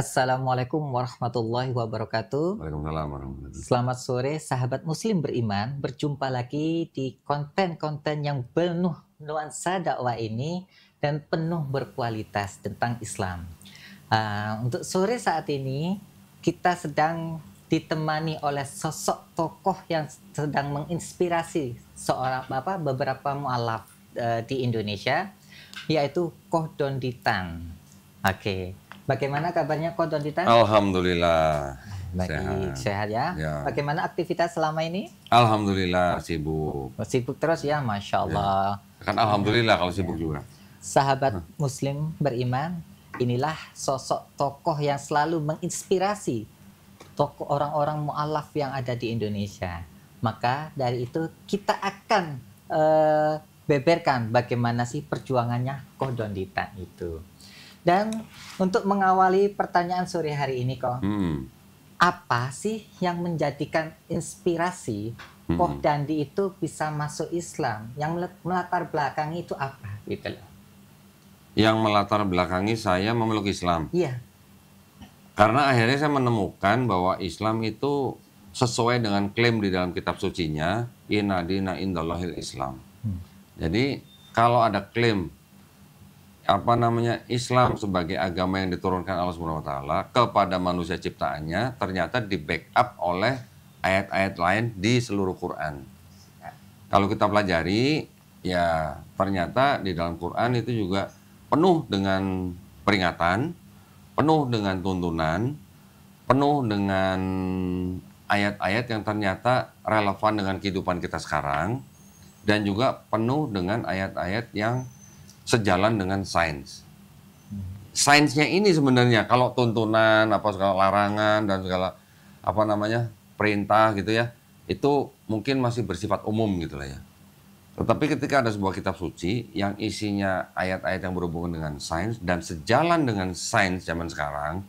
Assalamualaikum warahmatullahi wabarakatuh. Waalaikumsalam warahmatullahi wabarakatuh. Selamat sore sahabat muslim beriman. Berjumpa lagi di konten-konten yang penuh nuansa dakwah ini dan penuh berkualitas tentang Islam. Untuk sore saat ini kita sedang ditemani oleh sosok tokoh yang sedang menginspirasi beberapa mualaf di Indonesia, yaitu Koh Don Ditan. Oke, bagaimana kabarnya Koh Don Ditan? Alhamdulillah Baik, sehat ya. Ya. Bagaimana aktivitas selama ini? Alhamdulillah sibuk. Sibuk terus ya, Masya Allah. Kan alhamdulillah kalau sibuk juga. Sahabat muslim beriman, inilah sosok tokoh yang selalu menginspirasi tokoh orang-orang mu'alaf yang ada di Indonesia. Maka dari itu kita akan beberkan bagaimana sih perjuangannya Koh Don Ditan itu. Dan untuk mengawali pertanyaan sore hari ini, Koh, apa sih yang menjadikan inspirasi Koh Dandi itu bisa masuk Islam? Yang melatar belakangi itu apa? Gitu loh. Yang melatar belakangi saya memeluk Islam. Iya. Karena akhirnya saya menemukan bahwa Islam itu sesuai dengan klaim di dalam kitab sucinya, Inna dina indallahil Islam. Jadi kalau ada klaim Islam sebagai agama yang diturunkan Allah Subhanahu wa taala kepada manusia ciptaannya, ternyata di backup oleh ayat-ayat lain di seluruh Quran. Kalau kita pelajari, ya ternyata di dalam Quran itu juga penuh dengan peringatan, penuh dengan tuntunan, penuh dengan ayat-ayat yang ternyata relevan dengan kehidupan kita sekarang, dan juga penuh dengan ayat-ayat yang sejalan dengan sains. Sainsnya ini sebenarnya kalau tuntunan, segala larangan dan segala perintah gitu ya, itu mungkin masih bersifat umum gitu lah ya. Tetapi ketika ada sebuah kitab suci yang isinya ayat-ayat yang berhubungan dengan sains dan sejalan dengan sains zaman sekarang,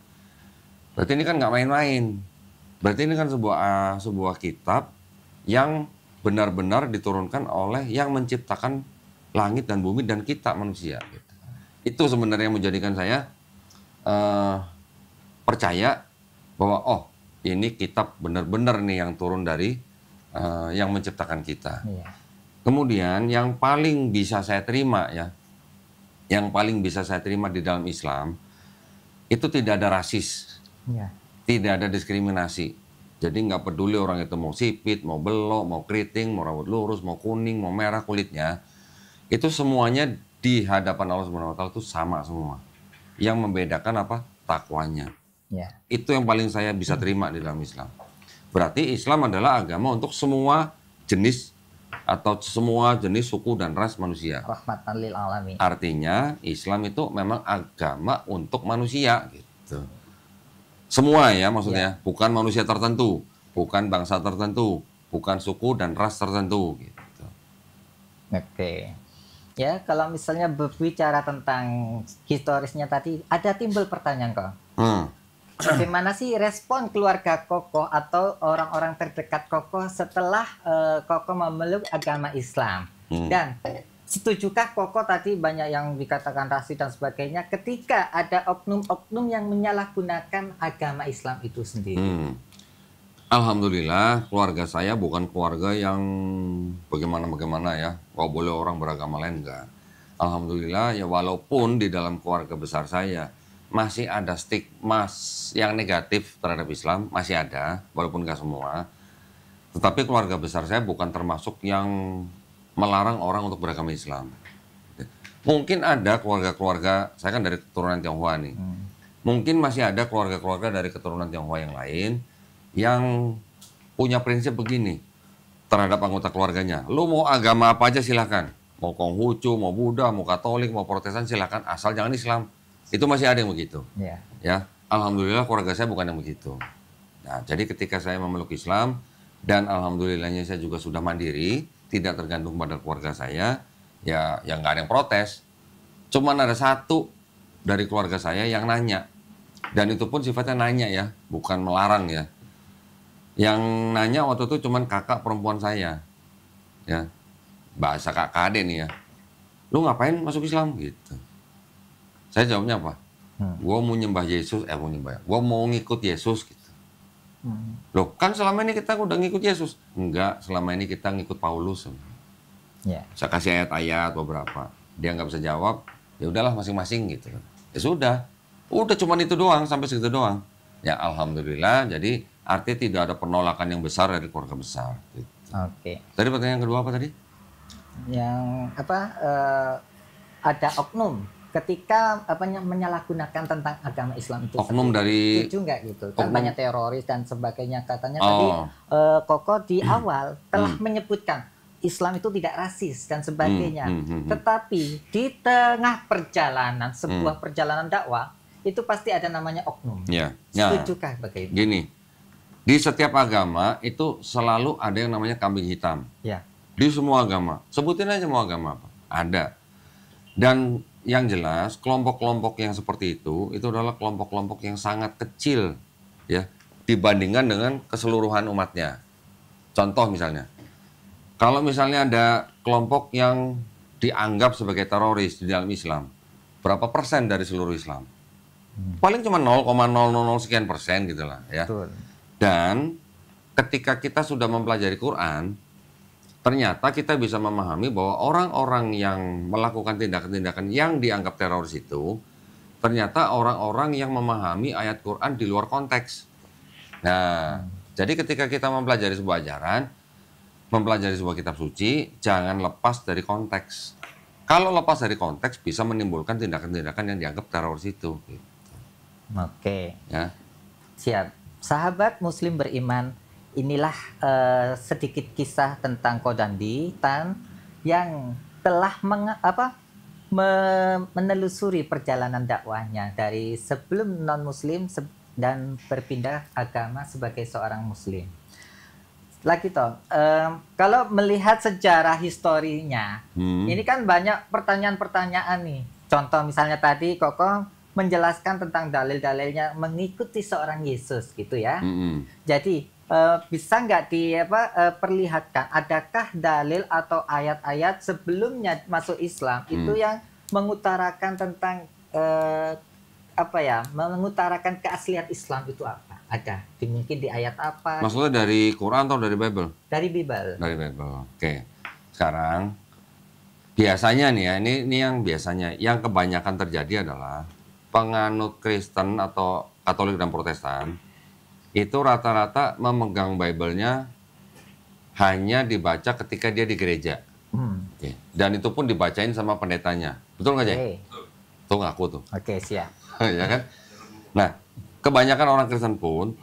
berarti ini kan nggak main-main. Berarti ini kan sebuah kitab yang benar-benar diturunkan oleh yang menciptakan langit dan bumi dan kita manusia. Itu sebenarnya yang menjadikan saya percaya bahwa ini kitab benar-benar nih yang turun dari yang menciptakan kita. Iya. Kemudian yang paling bisa saya terima di dalam Islam itu tidak ada rasis, ya. Tidak ada diskriminasi. Jadi nggak peduli orang itu mau sipit, mau belok, mau keriting, mau rambut lurus, mau kuning, mau merah kulitnya. Itu semuanya di hadapan Allah Subhanahu wa taala itu sama semua. Yang membedakan takwanya. Ya. Itu yang paling saya bisa terima di dalam Islam. Berarti Islam adalah agama untuk semua jenis atau semua jenis suku dan ras manusia. Rahmatan lil alamin. Artinya Islam itu memang agama untuk manusia gitu. Semua ya maksudnya, bukan manusia tertentu, bukan bangsa tertentu, bukan suku dan ras tertentu gitu. Oke. Ya, kalau misalnya berbicara tentang historisnya tadi, ada timbul pertanyaan kok. Bagaimana sih respon keluarga Kokoh atau orang-orang terdekat Kokoh setelah Kokoh memeluk agama Islam? Dan setujukah Kokoh tadi banyak yang dikatakan rasis dan sebagainya ketika ada oknum-oknum yang menyalahgunakan agama Islam itu sendiri? Alhamdulillah keluarga saya bukan keluarga yang bagaimana-bagaimana ya. Kalau boleh orang beragama lain enggak. Alhamdulillah ya walaupun di dalam keluarga besar saya masih ada stigma yang negatif terhadap Islam, masih ada, walaupun enggak semua. Tetapi keluarga besar saya bukan termasuk yang melarang orang untuk beragama Islam. Mungkin ada keluarga-keluarga, saya kan dari keturunan Tionghoa nih. Mungkin masih ada keluarga-keluarga dari keturunan Tionghoa yang lain yang punya prinsip begini terhadap anggota keluarganya. Lu mau agama apa aja silakan. Mau Konghucu, mau Buddha, mau Katolik, mau Protestan silakan, asal jangan Islam. Itu masih ada yang begitu. Ya, alhamdulillah keluarga saya bukan yang begitu. Nah, jadi ketika saya memeluk Islam dan alhamdulillahnya saya juga sudah mandiri, tidak tergantung pada keluarga saya, ya yang nggak ada yang protes. Cuman ada satu dari keluarga saya yang nanya, dan itu pun sifatnya nanya ya, bukan melarang ya. Yang nanya waktu itu cuman kakak perempuan saya, ya bahasa kakak adik nih ya. Lu ngapain masuk Islam gitu? Saya jawabnya apa? Gue mau nyembah Yesus, mau nyembah. Gue mau ngikut Yesus gitu. Loh, kan selama ini kita udah ngikut Yesus. Enggak, selama ini kita ngikut Paulus. Ya. Saya kasih ayat-ayat beberapa. Dia nggak bisa jawab, ya udahlah masing-masing gitu. Ya sudah. Udah cuman itu doang, sampai segitu doang. Ya alhamdulillah, jadi artinya tidak ada penolakan yang besar dari keluarga besar. Gitu. Oke. Tadi pertanyaan kedua apa tadi? Yang apa ada oknum ketika menyalahgunakan tentang agama Islam itu Oknum sendiri. dari Setuju nggak gitu? Kan oknum- banyak teroris dan sebagainya katanya tadi Koko di awal telah menyebutkan Islam itu tidak rasis dan sebagainya. Tetapi di tengah perjalanan sebuah perjalanan dakwah itu pasti ada namanya oknum. Ya. Ya. Setujukah begitu? Gini, di setiap agama itu selalu ada yang namanya kambing hitam. Ya. Di semua agama, sebutin aja mau agama apa, ada. Dan yang jelas kelompok-kelompok yang seperti itu adalah kelompok-kelompok yang sangat kecil ya dibandingkan dengan keseluruhan umatnya. Contoh misalnya, kalau misalnya ada kelompok yang dianggap sebagai teroris di dalam Islam, berapa persen dari seluruh Islam? Paling cuma 0,000 sekian persen gitulah ya. Betul. Dan ketika kita sudah mempelajari Quran, ternyata kita bisa memahami bahwa orang-orang yang melakukan tindakan-tindakan yang dianggap teroris itu ternyata orang-orang yang memahami ayat Quran di luar konteks. Nah, jadi ketika kita mempelajari sebuah ajaran, mempelajari sebuah kitab suci, jangan lepas dari konteks. Kalau lepas dari konteks bisa menimbulkan tindakan-tindakan yang dianggap teroris itu. Oke. Ya. Siap. Sahabat Muslim beriman, inilah sedikit kisah tentang Kodandi Tan yang telah menelusuri perjalanan dakwahnya dari sebelum non-Muslim dan berpindah agama sebagai seorang Muslim. Lagi toh, kalau melihat sejarah historinya, ini kan banyak pertanyaan-pertanyaan nih. Contoh misalnya tadi Koko menjelaskan tentang dalil-dalilnya mengikuti seorang Yesus gitu ya. Jadi bisa nggak perlihatkan adakah dalil atau ayat-ayat sebelumnya masuk Islam itu yang mengutarakan tentang mengutarakan keaslian Islam itu apa? Ada, mungkin di ayat apa? Maksudnya dari Quran atau dari Bible? Dari Bible. Dari Bible. Oke. Sekarang biasanya nih ya, ini yang biasanya, yang kebanyakan terjadi adalah penganut Kristen atau Katolik dan Protestan itu rata-rata memegang Bible-nya hanya dibaca ketika dia di gereja. Oke. Dan itu pun dibacain sama pendetanya. Betul nggak, Jay? Tuh ngaku tuh. Oke, siap. Ya kan? Nah, kebanyakan orang Kristen pun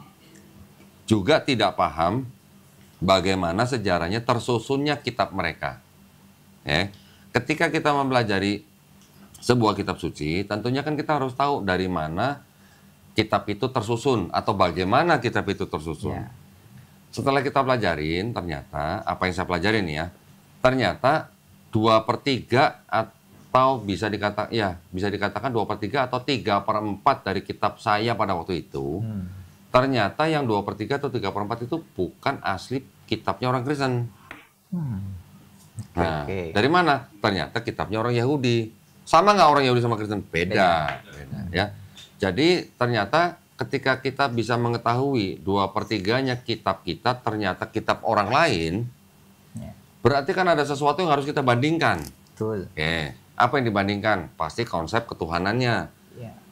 juga tidak paham bagaimana sejarahnya tersusunnya kitab mereka. Ya. Ketika kita mempelajari sebuah kitab suci, tentunya kan kita harus tahu dari mana kitab itu tersusun atau bagaimana kitab itu tersusun. Ya. Setelah kita pelajarin, ternyata apa yang saya pelajarin ya, ternyata 2/3 atau bisa dikatakan 2/3 atau 3/4 dari kitab saya pada waktu itu, ternyata yang 2/3 atau 3/4 itu bukan asli kitabnya orang Kristen. Nah, dari mana? Ternyata kitabnya orang Yahudi. Sama nggak orang Yahudi sama Kristen? Beda. Ya. Jadi ternyata ketika kita bisa mengetahui 2/3-nya kitab kita ternyata kitab orang lain, berarti kan ada sesuatu yang harus kita bandingkan. Betul. Oke. Apa yang dibandingkan? Pasti konsep ketuhanannya,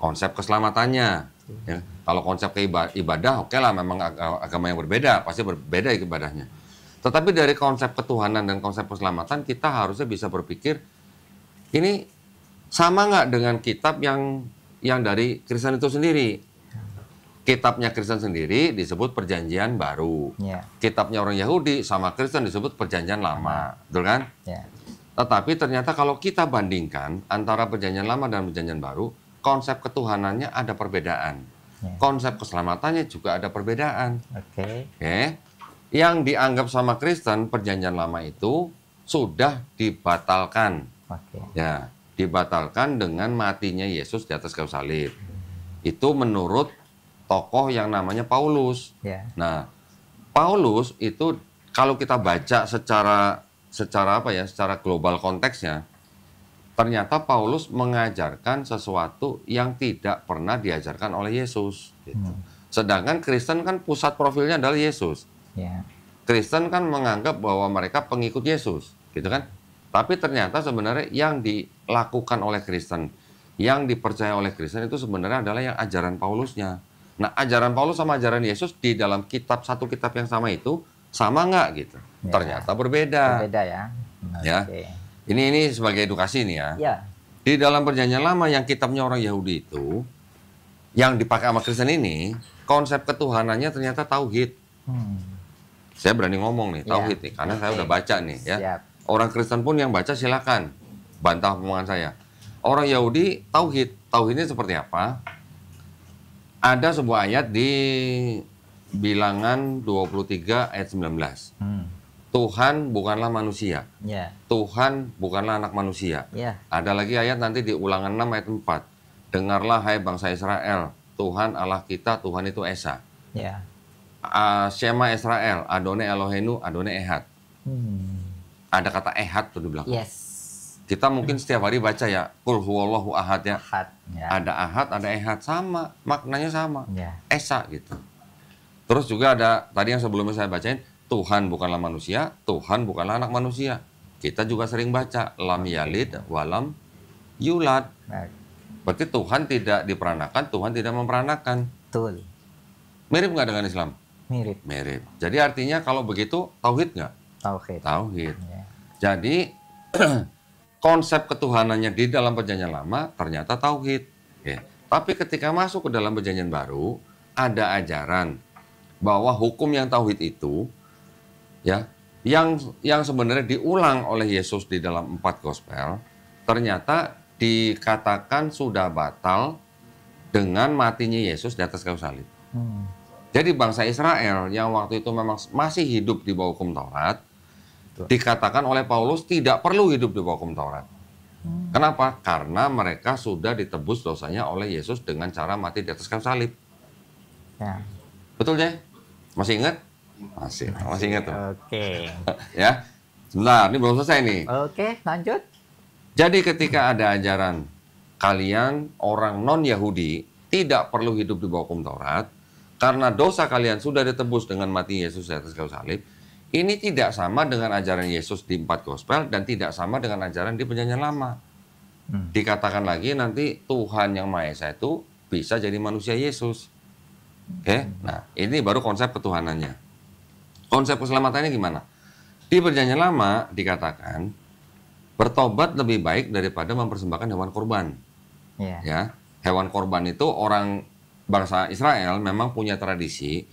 konsep keselamatannya. Ya. Kalau konsep ibadah, oke lah, memang agama yang berbeda, pasti berbeda ibadahnya. Tetapi dari konsep ketuhanan dan konsep keselamatan, kita harusnya bisa berpikir, ini sama nggak dengan kitab yang dari Kristen itu sendiri? Kitabnya Kristen sendiri disebut Perjanjian Baru. Kitabnya orang Yahudi sama Kristen disebut Perjanjian Lama. Betul kan? Tetapi ternyata kalau kita bandingkan antara Perjanjian Lama dan Perjanjian Baru, konsep ketuhanannya ada perbedaan. Konsep keselamatannya juga ada perbedaan. Oke. Yang dianggap sama Kristen, Perjanjian Lama itu sudah dibatalkan. Ya, dibatalkan dengan matinya Yesus di atas kayu salib. Itu menurut tokoh yang namanya Paulus. Nah, Paulus itu kalau kita baca secara global konteksnya, ternyata Paulus mengajarkan sesuatu yang tidak pernah diajarkan oleh Yesus. Gitu. Sedangkan Kristen kan pusat profilnya adalah Yesus. Ya. Kristen kan menganggap bahwa mereka pengikut Yesus, gitu kan? Tapi ternyata sebenarnya yang dilakukan oleh Kristen, yang dipercaya oleh Kristen itu sebenarnya adalah yang ajaran Paulusnya. Nah, ajaran Paulus sama ajaran Yesus di dalam satu kitab yang sama itu sama nggak gitu? Ya. Ternyata berbeda. Berbeda ya. Ya. Oke. Ini sebagai edukasi nih ya. Ya. Di dalam Perjanjian Lama yang kitabnya orang Yahudi itu, yang dipakai sama Kristen ini, konsep ketuhanannya ternyata tauhid. Saya berani ngomong nih, tauhid nih, karena saya udah baca nih ya. Siap. Orang Kristen pun yang baca silakan bantah omongan saya. Orang Yahudi tauhid, tauhidnya seperti apa? Ada sebuah ayat di Bilangan 23 ayat 19. Tuhan bukanlah manusia. Ya. Tuhan bukanlah anak manusia. Ya. Ada lagi ayat nanti di Ulangan 6 ayat 4. Dengarlah hai bangsa Israel, Tuhan Allah kita, Tuhan itu Esa. Ya. Shema Israel, Adonai Eloheinu, Adonai Ehad. Ada kata Ehad tuh di belakang. Yes. Kita mungkin setiap hari baca ya, Qul huwallahu ahad ya. Ahad. Ya. Ada Ahad, ada Ehad, sama, maknanya sama. Ya. Esa gitu. Terus juga ada, tadi yang sebelumnya saya bacain, Tuhan bukanlah manusia, Tuhan bukanlah anak manusia. Kita juga sering baca, lam yalid walam yulad. Baik. Berarti Tuhan tidak diperanakan, Tuhan tidak memperanakan. Betul. Mirip nggak dengan Islam? Mirip. Mirip. Jadi artinya kalau begitu, tauhid nggak? Tauhid. Tauhid. Ya. Jadi konsep ketuhanannya di dalam Perjanjian Lama ternyata tauhid. Ya. Tapi ketika masuk ke dalam Perjanjian Baru, ada ajaran bahwa hukum yang tauhid itu, ya, yang sebenarnya diulang oleh Yesus di dalam 4 gospel, ternyata dikatakan sudah batal dengan matinya Yesus di atas kayu salib. Jadi bangsa Israel yang waktu itu memang masih hidup di bawah hukum Taurat, dikatakan oleh Paulus tidak perlu hidup di bawah hukum Taurat. Kenapa? Karena mereka sudah ditebus dosanya oleh Yesus dengan cara mati di atas kayu salib. Ya. Betul, Jay? Masih ingat? Masih ingat tuh. Oke. Ya, sebentar, ini belum selesai nih. Oke, lanjut. Jadi ketika ada ajaran kalian orang non-Yahudi tidak perlu hidup di bawah hukum Taurat karena dosa kalian sudah ditebus dengan mati Yesus di atas kayu salib, ini tidak sama dengan ajaran Yesus di 4 gospel dan tidak sama dengan ajaran di Perjanjian Lama. Dikatakan lagi nanti Tuhan yang Maha Esa itu bisa jadi manusia Yesus. Oke, nah ini baru konsep ketuhanannya. Konsep keselamatannya gimana? Di Perjanjian Lama dikatakan bertobat lebih baik daripada mempersembahkan hewan kurban. Ya. Ya, hewan kurban itu orang bangsa Israel memang punya tradisi.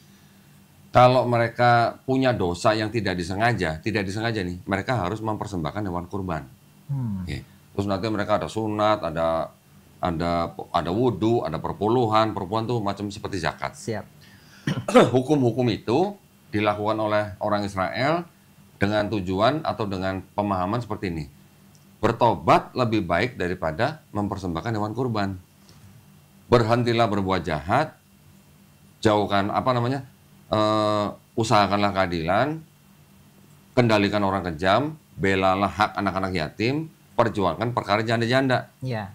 Kalau mereka punya dosa yang tidak disengaja nih, mereka harus mempersembahkan hewan kurban. Oke. Terus nanti mereka ada sunat, ada wudhu, ada perpuluhan tuh macam seperti zakat. Siap. Hukum-hukum itu dilakukan oleh orang Israel dengan tujuan atau dengan pemahaman seperti ini. Bertobat lebih baik daripada mempersembahkan hewan kurban. Berhentilah berbuat jahat, jauhkan usahakanlah keadilan, kendalikan orang kejam, belalah hak anak-anak yatim, perjuangkan perkara janda-janda. Ya.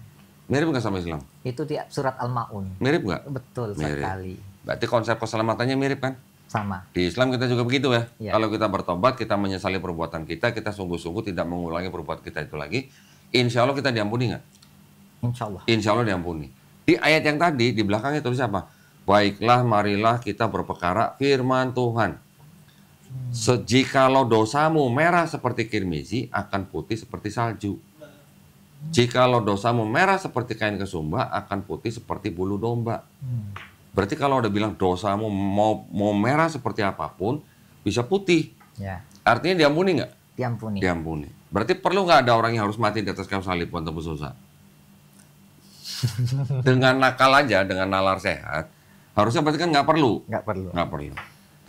Mirip nggak sama Islam? Itu di surat Al-Maun. Mirip nggak? Betul Mirip. sekali. Berarti konsep keselamatannya mirip kan? Sama. Di Islam kita juga begitu ya. Ya. Kalau kita bertobat, kita menyesali perbuatan kita sungguh-sungguh tidak mengulangi perbuatan kita itu lagi. Insya Allah kita diampuni nggak? Insya Allah. Insya Allah diampuni. Di ayat yang tadi, di belakangnya tulis apa? Baiklah, marilah kita berperkara firman Tuhan. Jikalau dosamu merah seperti kirmizi, akan putih seperti salju. Jikalau dosamu merah seperti kain kesumba, akan putih seperti bulu domba. Berarti kalau udah bilang dosamu mau merah seperti apapun, bisa putih. Ya. Artinya diampuni nggak? Diampuni. Diampuni. Berarti perlu nggak ada orang yang harus mati di atas kayu salib buat tebus dosa? Dengan nakal aja, dengan nalar sehat, harusnya berarti kan nggak perlu. Nggak perlu. Nggak perlu.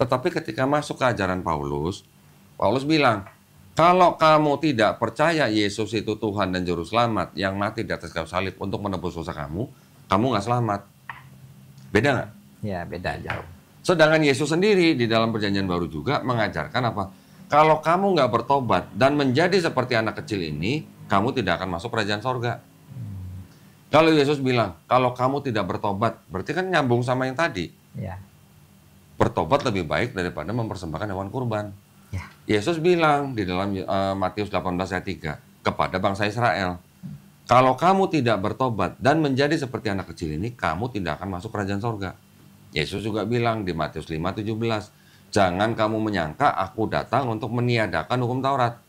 Tetapi ketika masuk ke ajaran Paulus, Paulus bilang, kalau kamu tidak percaya Yesus itu Tuhan dan Juru Selamat yang mati di atas kayu salib untuk menebus dosa kamu nggak selamat. Beda nggak? Ya, beda jauh. Sedangkan Yesus sendiri di dalam Perjanjian Baru juga mengajarkan apa? Kalau kamu nggak bertobat dan menjadi seperti anak kecil ini, kamu tidak akan masuk kerajaan sorga. Kalau Yesus bilang, kalau kamu tidak bertobat, berarti kan nyambung sama yang tadi. Ya. Bertobat lebih baik daripada mempersembahkan hewan kurban. Ya. Yesus bilang di dalam Matius 18 ayat 3 kepada bangsa Israel, kalau kamu tidak bertobat dan menjadi seperti anak kecil ini, kamu tidak akan masuk kerajaan sorga. Yesus juga bilang di Matius 5:17, jangan kamu menyangka aku datang untuk meniadakan hukum Taurat.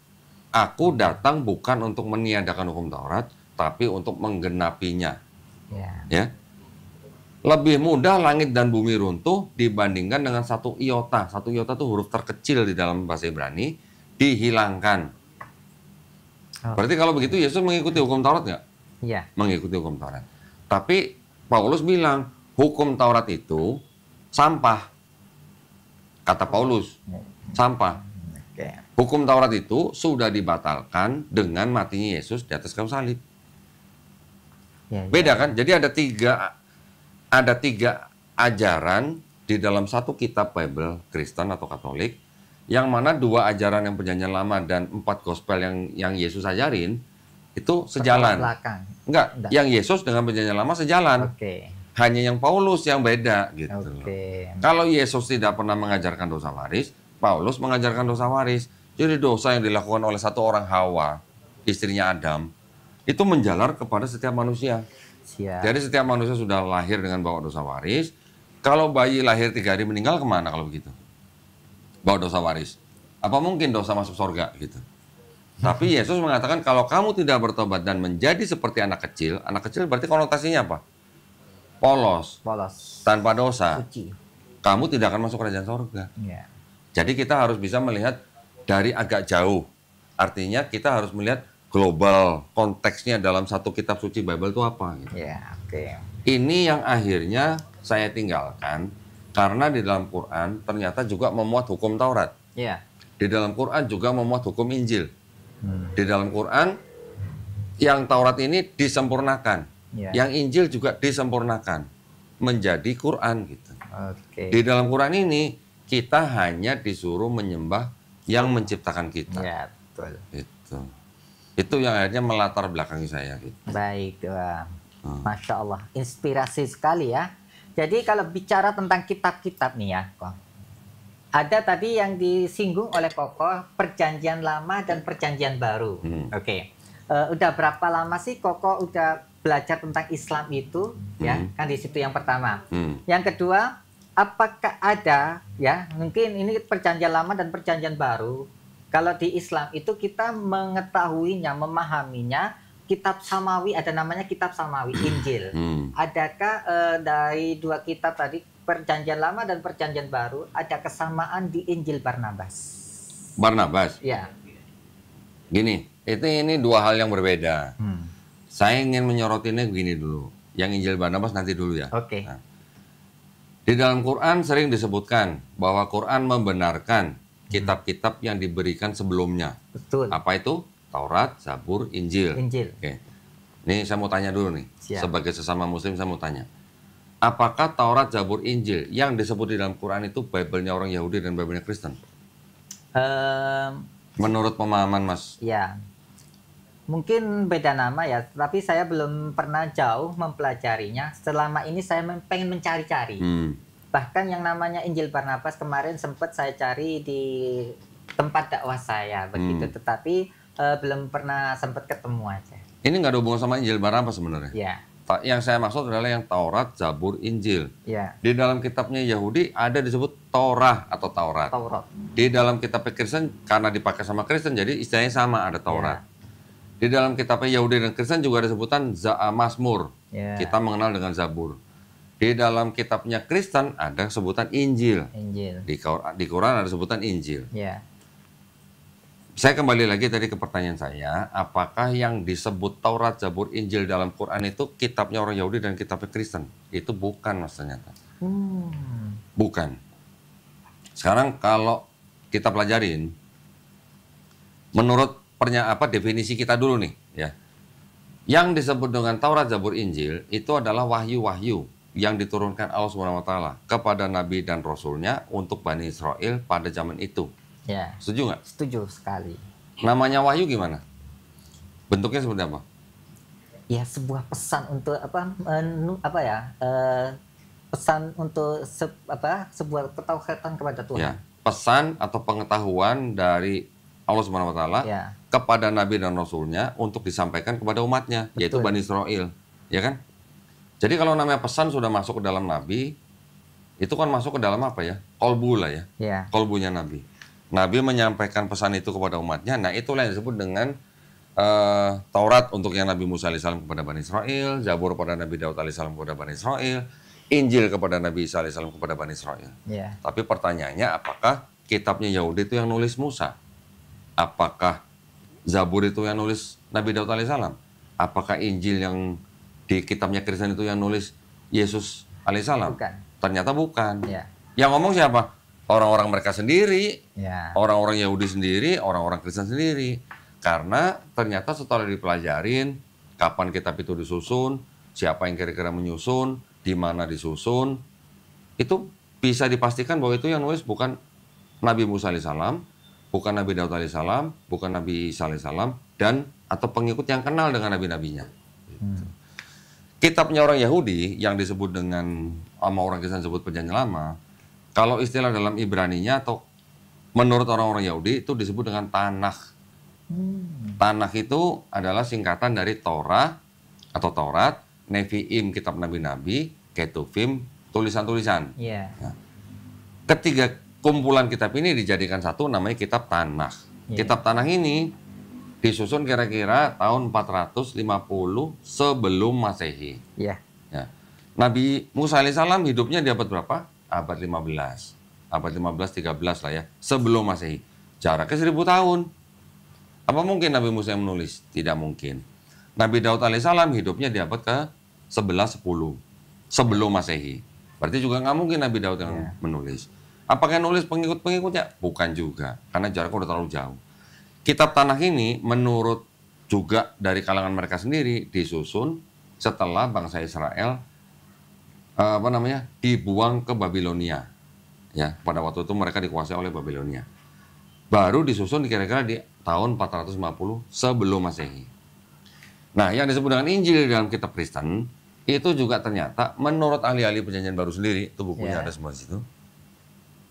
Aku datang bukan untuk meniadakan hukum Taurat, tapi untuk menggenapinya. Ya. Ya. Lebih mudah langit dan bumi runtuh dibandingkan dengan satu iota. Satu iota itu huruf terkecil di dalam bahasa Ibrani, dihilangkan. Berarti kalau begitu Yesus mengikuti hukum Taurat nggak? Iya. Mengikuti hukum Taurat. Tapi Paulus bilang, hukum Taurat itu sampah. Kata Paulus, sampah. Oke. Hukum Taurat itu sudah dibatalkan dengan matinya Yesus di atas kayu salib. Ya, ya. Beda kan? Jadi ada tiga ajaran di dalam satu kitab Bible Kristen atau Katolik, yang mana dua ajaran yang perjanjian lama dan 4 gospel yang Yesus ajarin itu sejalan. Belakang. Enggak, yang Yesus dengan perjanjian lama sejalan. Oke. Hanya yang Paulus yang beda gitu. Oke. Kalau Yesus tidak pernah mengajarkan dosa waris, Paulus mengajarkan dosa waris. Jadi dosa yang dilakukan oleh satu orang Hawa, istrinya Adam, itu menjalar kepada setiap manusia. Siap. Jadi setiap manusia sudah lahir dengan bawa dosa waris. Kalau bayi lahir 3 hari meninggal kemana kalau begitu? Bawa dosa waris. Apa mungkin dosa masuk surga gitu? Tapi Yesus mengatakan kalau kamu tidak bertobat dan menjadi seperti anak kecil berarti konotasinya apa? Polos, Polos. tanpa dosa. Suci. Kamu tidak akan masuk kerajaan surga. Ya. Jadi kita harus bisa melihat dari agak jauh. Artinya kita harus melihat global konteksnya dalam satu kitab suci Bible itu apa. Gitu. Ya, oke. Ini yang akhirnya saya tinggalkan karena di dalam Quran ternyata juga memuat hukum Taurat. Ya. Di dalam Quran juga memuat hukum Injil. Di dalam Quran yang Taurat ini disempurnakan, yang Injil juga disempurnakan menjadi Quran gitu. Oke. Di dalam Quran ini kita hanya disuruh menyembah yang menciptakan kita. Ya, betul. Itu yang akhirnya melatar belakangi saya. Gitu. Baik, Masya Allah, inspirasi sekali ya. Jadi kalau bicara tentang kitab-kitab nih ya, Kok. Ada tadi yang disinggung oleh Koko, Perjanjian Lama dan Perjanjian Baru. Oke. Udah berapa lama sih Koko udah belajar tentang Islam itu? Ya, kan di situ yang pertama. Yang kedua, apakah ada ya mungkin ini Perjanjian Lama dan Perjanjian Baru? Kalau di Islam itu kita mengetahuinya, memahaminya, kitab Samawi, ada namanya kitab Samawi, Injil. Adakah dari dua kitab tadi, Perjanjian Lama dan Perjanjian Baru, ada kesamaan di Injil Barnabas? Barnabas? Ya. Gini, ini dua hal yang berbeda. Saya ingin menyorotinnya begini dulu. Yang Injil Barnabas nanti dulu ya. Oke. Nah, di dalam Quran sering disebutkan bahwa Quran membenarkan kitab-kitab yang diberikan sebelumnya. Betul. Apa itu? Taurat, Zabur, Injil. Injil. Oke. Ini saya mau tanya dulu nih. Siap. Sebagai sesama muslim saya mau tanya. Apakah Taurat, Zabur, Injil yang disebut di dalam Quran itu Bible-nya orang Yahudi dan Bible-nya Kristen? Menurut pemahaman Mas? Ya. Mungkin beda nama ya, tapi saya belum pernah jauh mempelajarinya. Selama ini saya pengen mencari-cari. Bahkan yang namanya Injil Barnabas kemarin sempat saya cari di tempat dakwah saya begitu, tetapi belum pernah sempat ketemu aja. Ini nggak ada hubungan sama Injil Barnabas sebenarnya. Ya. Yang saya maksud adalah yang Taurat, Zabur, Injil. Ya. Di dalam kitabnya Yahudi ada disebut Torah atau Taurat. Taurat. Di dalam kitab Kristen karena dipakai sama Kristen jadi istilahnya sama, ada Taurat. Di dalam kitabnya Yahudi dan Kristen juga ada sebutan Mazmur. Kita mengenal dengan Zabur. Di dalam kitabnya Kristen ada sebutan Injil. Di Quran ada sebutan Injil. Saya kembali lagi tadi ke pertanyaan saya, apakah yang disebut Taurat, Zabur, Injil dalam Quran itu kitabnya orang Yahudi dan kitabnya Kristen? Itu bukan Mas ternyata. Bukan. Sekarang kalau kita pelajarin, menurut definisi kita dulu nih, ya. Yang disebut dengan Taurat, Zabur, Injil itu adalah wahyu-wahyu yang diturunkan Allah SWT kepada Nabi dan Rasulnya untuk Bani Israel pada zaman itu. Ya. Setuju nggak? Setuju sekali. Namanya wahyu gimana? Bentuknya seperti apa? Ya sebuah pesan untuk pesan untuk sebuah ketakwaan kepada Ya, Tuhan. pesan atau pengetahuan dari Allah Subhanahu wa taala Ya, kepada nabi dan rasulnya untuk disampaikan kepada umatnya, yaitu betul. Bani Israel, ya kan? Jadi kalau namanya pesan sudah masuk ke dalam nabi, itu kan masuk ke dalam apa ya? Kolbu lah ya. Ya, Kolbunya nabi. Nabi menyampaikan pesan itu kepada umatnya. Nah, itulah yang disebut dengan Taurat untuk yang Nabi Musa alaihissalam kepada Bani Israel, Zabur pada Nabi Daud alaihissalam kepada Bani Israel, Injil kepada Nabi Isa alaihissalam kepada Bani Israel. ya, Tapi pertanyaannya, apakah kitabnya Yahudi itu yang nulis Musa? Apakah Zabur itu yang nulis Nabi Daud alaihissalam? Apakah Injil yang di kitabnya Kristen itu yang nulis Yesus alaihissalam? bukan. Ternyata bukan. Ya, Yang ngomong siapa? Orang-orang mereka sendiri, ya, orang-orang Yahudi sendiri, orang-orang Kristen sendiri. Karena ternyata setelah dipelajarin kapan kitab itu disusun, siapa yang kira-kira menyusun, di mana disusun, itu bisa dipastikan bahwa itu yang nulis bukan Nabi Musa alaihissalam, bukan Nabi Daud alaihissalam, bukan Nabi Isa alaihissalam, dan atau pengikut yang kenal dengan nabi-nabinya. Kitabnya orang Yahudi yang disebut dengan sama orang Kristen disebut Perjanjian Lama, kalau istilah dalam Ibraninya atau menurut orang-orang Yahudi itu disebut dengan Tanakh. Tanakh itu adalah singkatan dari Torah atau Taurat, Nevi'im, kitab nabi-nabi, Ketuvim, tulisan-tulisan. ya, Ketiga kumpulan kitab ini dijadikan satu namanya kitab Tanakh. Iya. Kitab Tanakh ini disusun kira-kira tahun 450 sebelum Masehi. ya, Ya. Nabi Musa alaihissalam hidupnya di abad berapa? Abad 15. Abad 15, 13 lah ya. Sebelum Masehi. Jaraknya 1000 tahun. Apa mungkin Nabi Musa yang menulis? Tidak mungkin. Nabi Daud alaihissalam hidupnya di abad ke 11, 10. Sebelum Masehi. Berarti juga nggak mungkin Nabi Daud yang menulis. Apakah yang nulis pengikut-pengikutnya? Bukan juga. Karena jaraknya udah terlalu jauh. Kitab Tanakh ini menurut juga dari kalangan mereka sendiri disusun setelah bangsa Israel dibuang ke Babilonia. Ya, pada waktu itu mereka dikuasai oleh Babilonia. Baru disusun kira-kira di tahun 450 sebelum Masehi. Nah, yang disebut dengan Injil di dalam kitab Kristen itu juga ternyata menurut ahli-ahli Perjanjian Baru sendiri, itu bukunya ada semua di situ.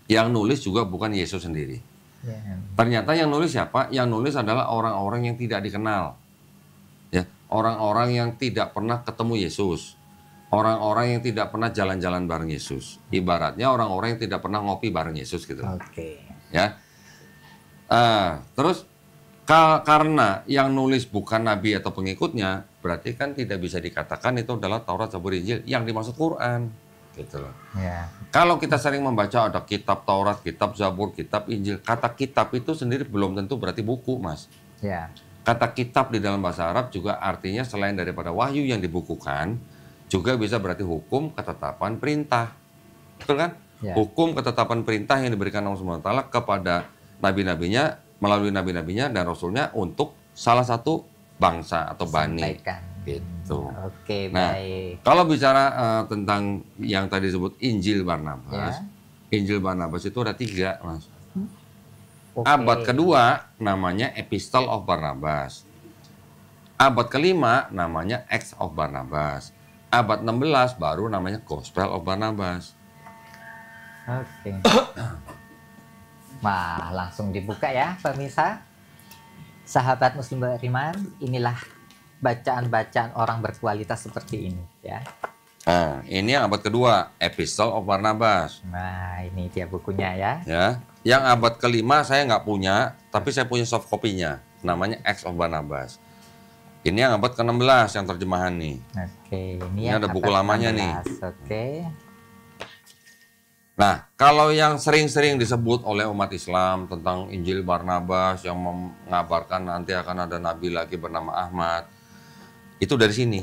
Yang nulis juga bukan Yesus sendiri. ya, Ternyata yang nulis siapa? Yang nulis adalah orang-orang yang tidak dikenal. Ya, orang-orang yang tidak pernah ketemu Yesus. Orang-orang yang tidak pernah jalan-jalan bareng Yesus. Ibaratnya orang-orang yang tidak pernah ngopi bareng Yesus gitu. oke, Ya. Terus karena yang nulis bukan nabi atau pengikutnya, berarti kan tidak bisa dikatakan itu adalah Taurat, Zabur, Injil yang dimaksud Quran. Gitu loh. ya, Kalau kita sering membaca ada kitab Taurat, kitab Zabur, kitab Injil, kata kitab itu sendiri belum tentu berarti buku, Mas. ya, Kata kitab di dalam bahasa Arab juga artinya selain daripada wahyu yang dibukukan, juga bisa berarti hukum, ketetapan, perintah. Betul kan? Ya. Hukum, ketetapan, perintah yang diberikan Allah Subhanahu wa taala kepada nabi-nabinya, melalui nabi-nabinya dan rasulnya untuk salah satu bangsa atau bani. sampaikan. Gitu. Oke, Nah, baik. kalau bicara tentang yang tadi disebut Injil Barnabas, Ya. Injil Barnabas itu ada 3, Mas. Oke. Abad kedua namanya Epistle of Barnabas. Abad kelima namanya Acts of Barnabas. Abad 16 baru namanya Gospel of Barnabas. Oke. Wah, langsung dibuka ya, pemirsa. Sahabat Muslim beriman, inilah bacaan-bacaan orang berkualitas seperti ini ya. Nah, ini yang abad kedua, Epistle of Barnabas. Nah, ini dia bukunya ya. Ya, yang abad kelima saya nggak punya, tapi saya punya soft copy-nya. Namanya Acts of Barnabas. Ini yang abad ke-16 yang terjemahan nih. Oke, ini Ini yang ada buku abad lamanya nih. 16. Oke. Nah, kalau yang sering-sering disebut oleh umat Islam tentang Injil Barnabas yang mengabarkan nanti akan ada nabi lagi bernama Ahmad, itu dari sini.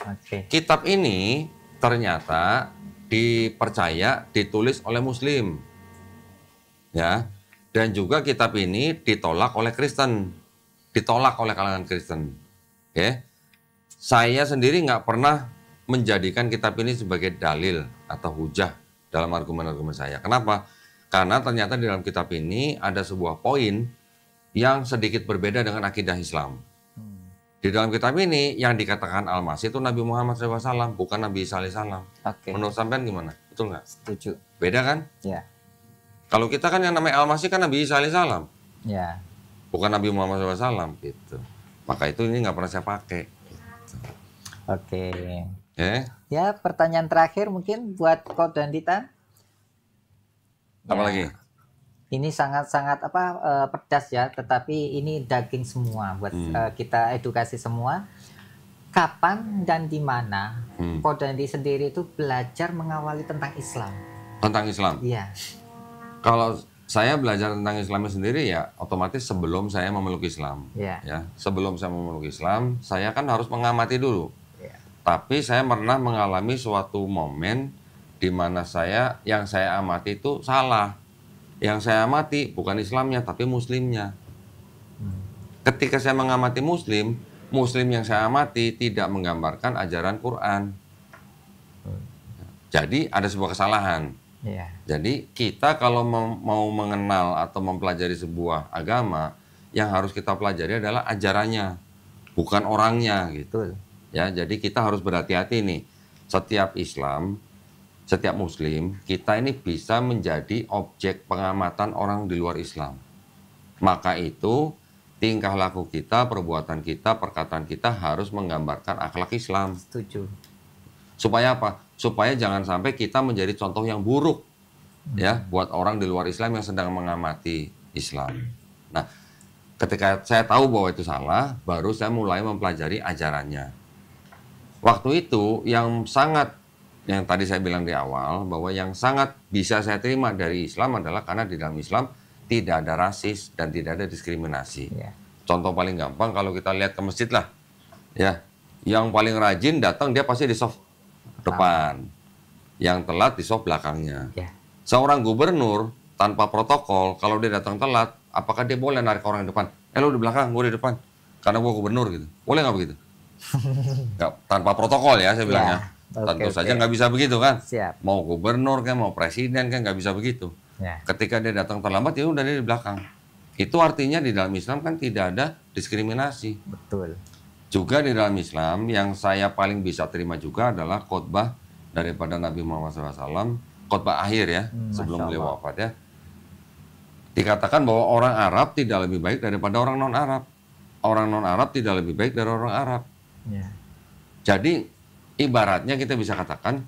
Oke. Kitab ini ternyata dipercaya ditulis oleh Muslim, ya, dan juga kitab ini ditolak oleh Kristen, ditolak oleh kalangan Kristen. Ya, saya sendiri nggak pernah menjadikan kitab ini sebagai dalil atau hujah dalam argumen-argumen saya. Kenapa? Karena ternyata di dalam kitab ini ada sebuah poin yang sedikit berbeda dengan akidah Islam. Di dalam kitab ini yang dikatakan Al-Masih itu Nabi Muhammad SAW, bukan Nabi Isa alaihissalam. Oke. Menurut sampean gimana? Betul nggak? Setuju. Beda kan? Ya. Kalau kita kan yang namanya Al-Masih kan Nabi Isa alaihissalam, Ya. bukan Nabi Muhammad SAW gitu. Maka itu ini nggak pernah saya pakai. Oke. Ya, pertanyaan terakhir mungkin buat Ko dan Dita. apa Ya, lagi? ini sangat-sangat pedas ya, tetapi ini daging semua buat kita edukasi semua. Kapan dan di mana Ko dan Dita sendiri itu belajar mengawali tentang Islam? Tentang Islam. Iya. Kalau saya belajar tentang Islamnya sendiri ya otomatis sebelum saya memeluk Islam. Iya. Ya, sebelum saya memeluk Islam, saya kan harus mengamati dulu. Iya. Tapi saya pernah mengalami suatu momen di mana yang saya amati itu salah. Yang saya amati bukan Islamnya tapi Muslimnya. Ketika saya mengamati Muslim yang saya amati tidak menggambarkan ajaran Quran. Jadi ada sebuah kesalahan. Iya. Jadi kita kalau mau mengenal atau mempelajari sebuah agama, yang harus kita pelajari adalah ajarannya, bukan orangnya gitu. Betul. Ya, jadi kita harus berhati-hati nih. Setiap Muslim, kita ini bisa menjadi objek pengamatan orang di luar Islam. Maka itu tingkah laku kita, perbuatan kita, perkataan kita harus menggambarkan akhlak Islam. Setuju. Supaya apa? Supaya jangan sampai kita menjadi contoh yang buruk ya buat orang di luar Islam yang sedang mengamati Islam. Nah, ketika saya tahu bahwa itu salah, baru saya mulai mempelajari ajarannya. Waktu itu yang tadi saya bilang di awal bahwa yang sangat bisa saya terima dari Islam adalah karena di dalam Islam tidak ada rasis dan tidak ada diskriminasi. Iya. Contoh paling gampang kalau kita lihat ke masjid lah, ya, yang paling rajin datang dia pasti di soft depan, yang telat di soft belakangnya. Ya. Seorang gubernur tanpa protokol, kalau dia datang telat, apakah dia boleh narik orang di depan? Lo di belakang, gue di depan, karena gue gubernur gitu. Boleh nggak begitu? Nggak, tanpa protokol ya saya bilangnya. Tentu saja nggak bisa begitu kan? Siap. Mau gubernur kan, mau presiden kan nggak bisa begitu. Ya. Ketika dia datang terlambat, ya udah dia di belakang. Itu artinya di dalam Islam kan tidak ada diskriminasi. Betul. Juga di dalam Islam yang saya paling bisa terima juga adalah khotbah daripada Nabi Muhammad SAW, khotbah akhir ya, sebelum beliau wafat ya. Dikatakan bahwa orang Arab tidak lebih baik daripada orang non-Arab. Orang non-Arab tidak lebih baik dari orang Arab. Ya. Jadi ibaratnya kita bisa katakan,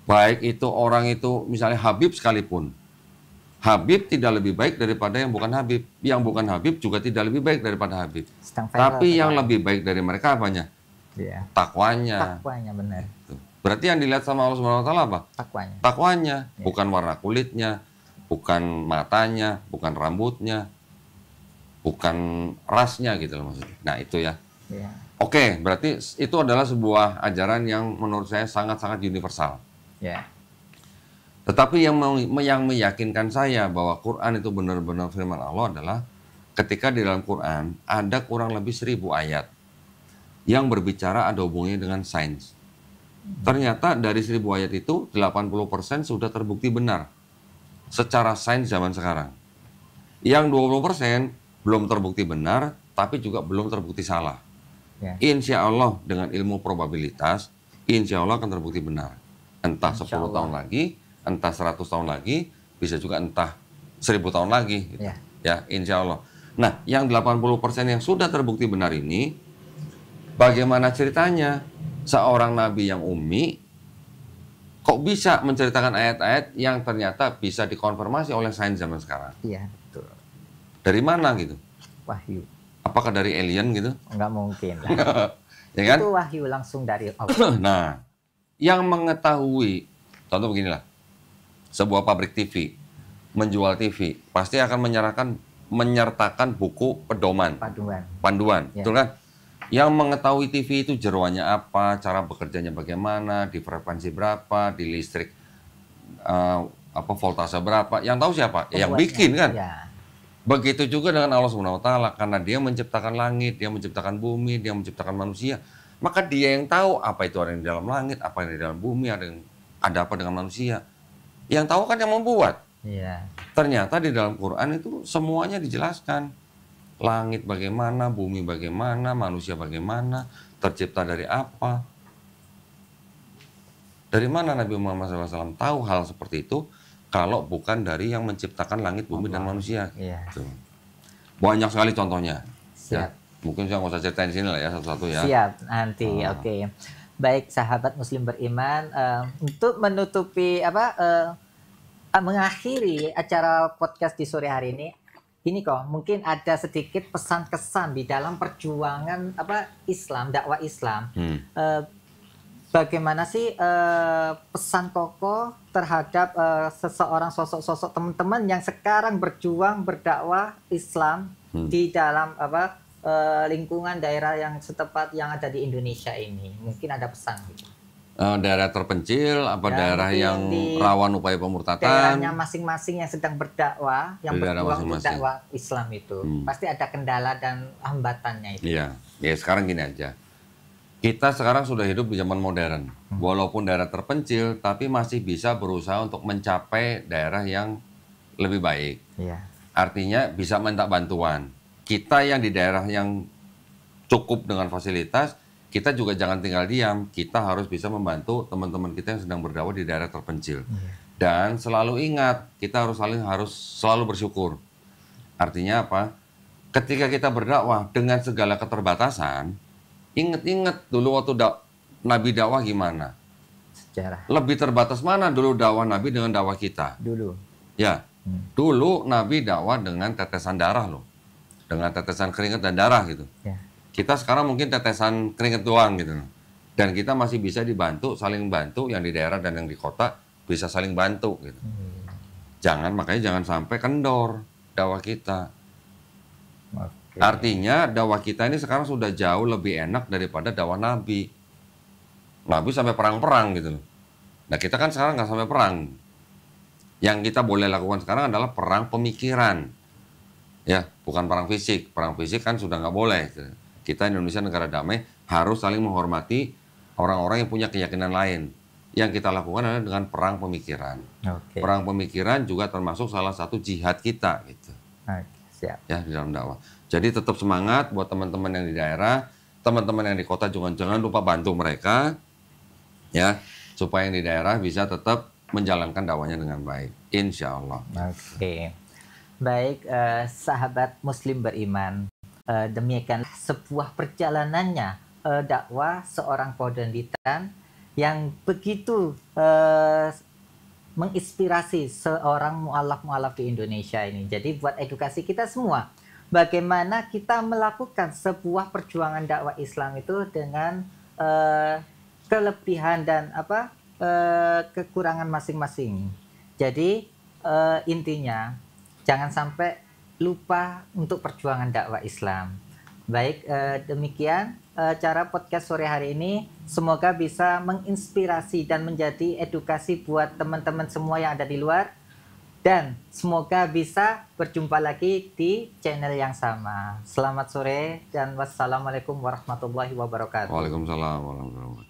baik itu orang itu misalnya Habib sekalipun, Habib tidak lebih baik daripada yang bukan Habib. Yang bukan Habib juga tidak lebih baik daripada Habib. Tapi yang lebih baik dari mereka apanya? Ya. Takwanya. Takwanya benar. Berarti yang dilihat sama Allah Subhanahu wa taala apa? Takwanya. Takwanya, Ya. bukan warna kulitnya, bukan matanya, bukan rambutnya, bukan rasnya gitu loh maksudnya. Nah, itu ya. Ya. Oke, berarti itu adalah sebuah ajaran yang menurut saya sangat-sangat universal. Ya. Tetapi yang meyakinkan saya bahwa Quran itu benar-benar firman Allah adalah ketika di dalam Quran ada kurang lebih 1000 ayat yang berbicara ada hubungannya dengan sains. Ternyata dari 1000 ayat itu 80% sudah terbukti benar secara sains zaman sekarang. Yang 20% belum terbukti benar, tapi juga belum terbukti salah. Ya. Insya Allah dengan ilmu probabilitas, insya Allah akan terbukti benar. Entah 10 tahun lagi, entah 100 tahun lagi, bisa juga entah 1000 tahun lagi. Gitu. Ya, insya Allah. Nah, yang 80% yang sudah terbukti benar ini, bagaimana ceritanya? Seorang nabi yang ummi, kok bisa menceritakan ayat-ayat yang ternyata bisa dikonfirmasi oleh sains zaman sekarang? Iya, betul. Dari mana gitu? Wahyu. Apakah dari alien gitu? Enggak mungkin lah. Ya kan? Itu wahyu langsung dari Allah. Nah, yang mengetahui, contoh beginilah, sebuah pabrik TV menjual TV pasti akan menyertakan buku pedoman, panduan, Ya. betul kan? Yang mengetahui TV itu jeroannya apa, cara bekerjanya bagaimana, di frekuensi berapa, di listrik voltase berapa, yang tahu siapa? Yang bikin kan? Ya. Begitu juga dengan Allah Subhanahu wa taala, karena Dia menciptakan langit, Dia menciptakan bumi, Dia menciptakan manusia, maka Dia yang tahu apa itu ada yang di dalam langit, apa yang di dalam bumi, ada apa dengan manusia. Yang tahu kan yang membuat. Iya. Ternyata di dalam Quran itu semuanya dijelaskan. Langit bagaimana, bumi bagaimana, manusia bagaimana, tercipta dari apa. Dari mana Nabi Muhammad SAW tahu hal seperti itu kalau bukan dari yang menciptakan langit, bumi, dan manusia? Iya. Gitu. Banyak sekali contohnya. Ya. Siap. Mungkin saya nggak usah ceritain di sini lah ya satu-satu ya. Siap, nanti. Oke. Baik, sahabat Muslim beriman, untuk menutupi mengakhiri acara podcast di sore hari ini kok mungkin ada sedikit pesan kesan di dalam perjuangan Islam, dakwah Islam. Bagaimana sih pesan kokoh terhadap seseorang sosok-sosok teman-teman yang sekarang berjuang berdakwah Islam di dalam lingkungan daerah yang setempat yang ada di Indonesia ini? Mungkin ada pesan gitu. Daerah terpencil, daerah yang rawan upaya pemurtadan. Daerahnya masing-masing yang sedang berdakwah, yang berjuang untuk dakwah Islam itu. Pasti ada kendala dan hambatannya itu. Iya, ya sekarang gini aja. Kita sekarang sudah hidup di zaman modern. Walaupun daerah terpencil, tapi masih bisa berusaha untuk mencapai daerah yang lebih baik. Iya. Artinya bisa minta bantuan. Kita yang di daerah yang cukup dengan fasilitas, kita juga jangan tinggal diam. Kita harus bisa membantu teman-teman kita yang sedang berdakwah di daerah terpencil. Dan selalu ingat, kita harus selalu bersyukur. Artinya apa? Ketika kita berdakwah dengan segala keterbatasan, ingat dulu waktu Nabi dakwah gimana? Sejarah. Lebih terbatas mana dulu dakwah Nabi dengan dakwah kita? Dulu. Ya, dulu Nabi dakwah dengan tetesan darah loh. Dengan tetesan keringat dan darah gitu. Ya. Kita sekarang mungkin tetesan keringat doang gitu. Dan kita masih bisa dibantu, saling bantu, yang di daerah dan yang di kota bisa saling bantu gitu. Makanya jangan sampai kendor dakwah kita. Okay. Artinya dakwah kita ini sekarang sudah jauh lebih enak daripada dakwah Nabi. Nabi sampai perang-perang gitu loh. Nah kita kan sekarang nggak sampai perang. Yang kita boleh lakukan sekarang adalah perang pemikiran. Ya, bukan perang fisik. Perang fisik kan sudah nggak boleh. Kita Indonesia negara damai harus saling menghormati orang-orang yang punya keyakinan lain. Yang kita lakukan adalah dengan perang pemikiran. Okay. Perang pemikiran juga termasuk salah satu jihad kita gitu. Okay, siap. Ya, di dalam dakwah. Jadi tetap semangat buat teman-teman yang di daerah, teman-teman yang di kota juga jangan lupa bantu mereka ya, supaya yang di daerah bisa tetap menjalankan dakwahnya dengan baik. Insya Allah. Oke. Baik, sahabat Muslim beriman, demikian sebuah perjalanannya dakwah seorang Podonitan yang begitu menginspirasi seorang mu'alaf-mu'alaf di Indonesia ini. Jadi buat edukasi kita semua, bagaimana kita melakukan sebuah perjuangan dakwah Islam itu dengan kelebihan dan kekurangan masing-masing. Jadi intinya jangan sampai lupa untuk perjuangan dakwah Islam. Baik, demikian cara podcast sore hari ini. Semoga bisa menginspirasi dan menjadi edukasi buat teman-teman semua yang ada di luar. Dan semoga bisa berjumpa lagi di channel yang sama. Selamat sore dan wassalamualaikum warahmatullahi wabarakatuh. Waalaikumsalam warahmatullahi wabarakatuh.